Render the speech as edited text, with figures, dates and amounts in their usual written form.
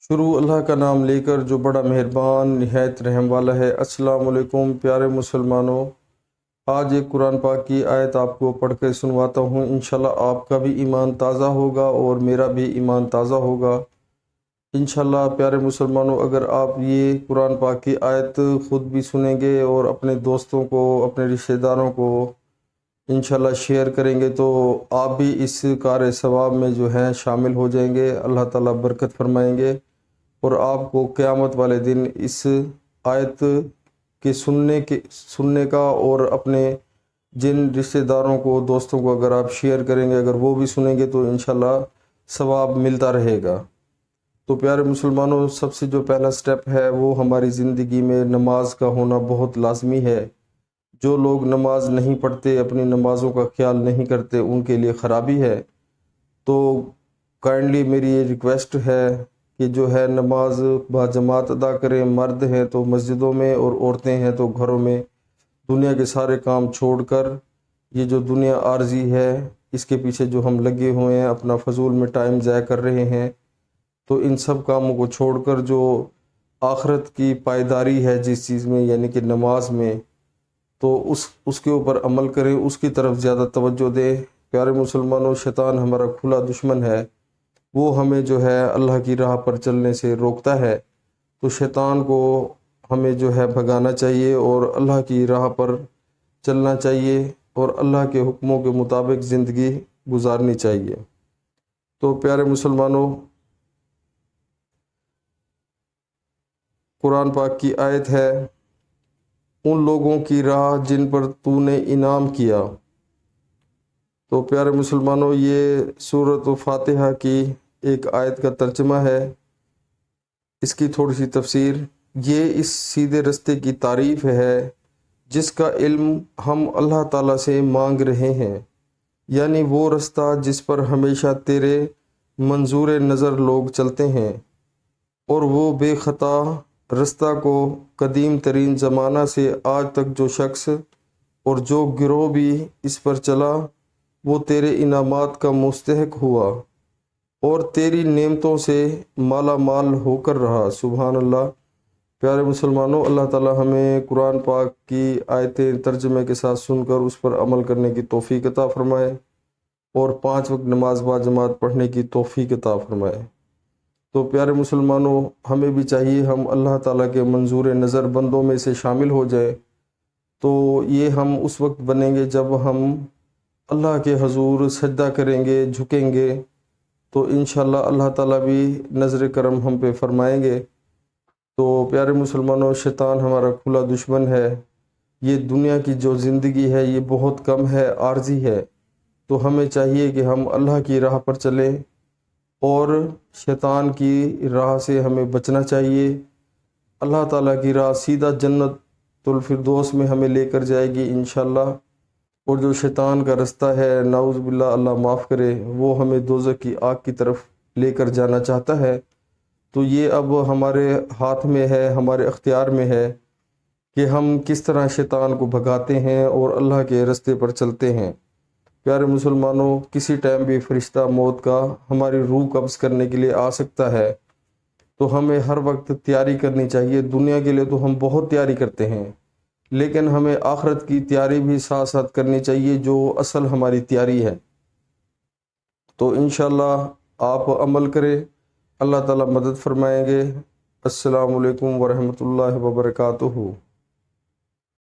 शुरू अल्लाह का नाम लेकर जो बड़ा मेहरबान निहायत रहम वाला है। अस्सलाम वालेकुम प्यारे मुसलमानों, आज एक कुरान पाक की आयत आपको पढ़ कर सुनवाता हूँ। इंशाल्लाह आपका भी ईमान ताज़ा होगा और मेरा भी ईमान ताज़ा होगा इंशाल्लाह। प्यारे मुसलमानों, अगर आप ये कुरान पाक की आयत ख़ुद भी सुनेंगे और अपने दोस्तों को, अपने रिश्तेदारों को इंशाल्लाह शेयर करेंगे तो आप भी इस कार सवाब में जो है शामिल हो जाएंगे। अल्लाह ताला बरकत फरमाएंगे और आपको क़यामत वाले दिन इस आयत के सुनने का और अपने जिन रिश्तेदारों को, दोस्तों को अगर आप शेयर करेंगे, अगर वो भी सुनेंगे तो इंशाल्लाह सवाब मिलता रहेगा। तो प्यारे मुसलमानों, सबसे जो पहला स्टेप है वो हमारी ज़िंदगी में नमाज का होना बहुत लाजमी है। जो लोग नमाज नहीं पढ़ते, अपनी नमाज़ों का ख्याल नहीं करते, उनके लिए ख़राबी है। तो काइंडली मेरी ये रिक्वेस्ट है कि जो है नमाज बाजमात अदा करें। मर्द हैं तो मस्जिदों में और औरतें हैं तो घरों में। दुनिया के सारे काम छोड़कर, ये जो दुनिया आर्जी है इसके पीछे जो हम लगे हुए हैं, अपना फजूल में टाइम ज़ाया कर रहे हैं, तो इन सब कामों को छोड़कर जो आखिरत की पायदारी है जिस चीज़ में, यानी कि नमाज में, तो उसके ऊपर अमल करें, उसकी तरफ ज़्यादा तवज्जो दें। प्यारे मुसलमानों, शैतान हमारा खुला दुश्मन है, वो हमें जो है अल्लाह की राह पर चलने से रोकता है। तो शैतान को हमें जो है भगाना चाहिए और अल्लाह की राह पर चलना चाहिए और अल्लाह के हुक्मों के मुताबिक ज़िंदगी गुजारनी चाहिए। तो प्यारे मुसलमानों, कुरान पाक की आयत है, उन लोगों की राह जिन पर तूने इनाम किया। तो प्यारे मुसलमानों, ये सूरत फातिहा की एक आयत का तर्जमा है। इसकी थोड़ी सी तफसीर, ये इस सीधे रास्ते की तारीफ़ है जिसका इल्म हम अल्लाह ताला से मांग रहे हैं, यानी वो रास्ता जिस पर हमेशा तेरे मंजूर नज़र लोग चलते हैं, और वो बेखता रास्ता को कदीम तरीन ज़माना से आज तक जो शख्स और जो गिरोह भी इस पर चला, वो तेरे इनामात का मुस्तहिक हुआ और तेरी नेमतों से माला माल होकर रहा। सुभान अल्लाह। प्यारे मुसलमानों, अल्लाह ताला हमें कुरान पाक की आयतें तर्जमे के साथ सुनकर उस पर अमल करने की तौफीक अता फरमाए और 5 वक्त नमाज बाजमात पढ़ने की तौफीक अता फरमाए। तो प्यारे मुसलमानों, हमें भी चाहिए हम अल्लाह ताला के मंजूर नज़र बंदों में से शामिल हो जाए। तो ये हम उस वक्त बनेंगे जब हम अल्लाह के हजूर सजदा करेंगे, झुकेंगे, तो इंशाल्लाह अल्लाह ताला भी नज़र करम हम पे फरमाएंगे। तो प्यारे मुसलमानों, शैतान हमारा खुला दुश्मन है। ये दुनिया की जो ज़िंदगी है ये बहुत कम है, आर्जी है। तो हमें चाहिए कि हम अल्लाह की राह पर चलें और शैतान की राह से हमें बचना चाहिए। अल्लाह ताला की राह सीधा जन्नतुल फिरदौस में हमें लेकर जाएगी इंशाल्लाह। और जो शैतान का रास्ता है, नाउज़ बिल्लाह, अल्लाह माफ़ करे, वो हमें दोज़ख की आग की तरफ लेकर जाना चाहता है। तो ये अब हमारे हाथ में है, हमारे अख्तियार में है कि हम किस तरह शैतान को भगाते हैं और अल्लाह के रास्ते पर चलते हैं। प्यारे मुसलमानों, किसी टाइम भी फरिश्ता मौत का हमारी रूह कब्ज़ करने के लिए आ सकता है, तो हमें हर वक्त तैयारी करनी चाहिए। दुनिया के लिए तो हम बहुत तैयारी करते हैं, लेकिन हमें आखिरत की तैयारी भी साथ साथ करनी चाहिए, जो असल हमारी तैयारी है। तो इंशाल्लाह आप अमल करें, अल्लाह ताला मदद फरमाएंगे। अस्सलामु अलैकुम वरहमतुल्लाहि वबरकातुहू।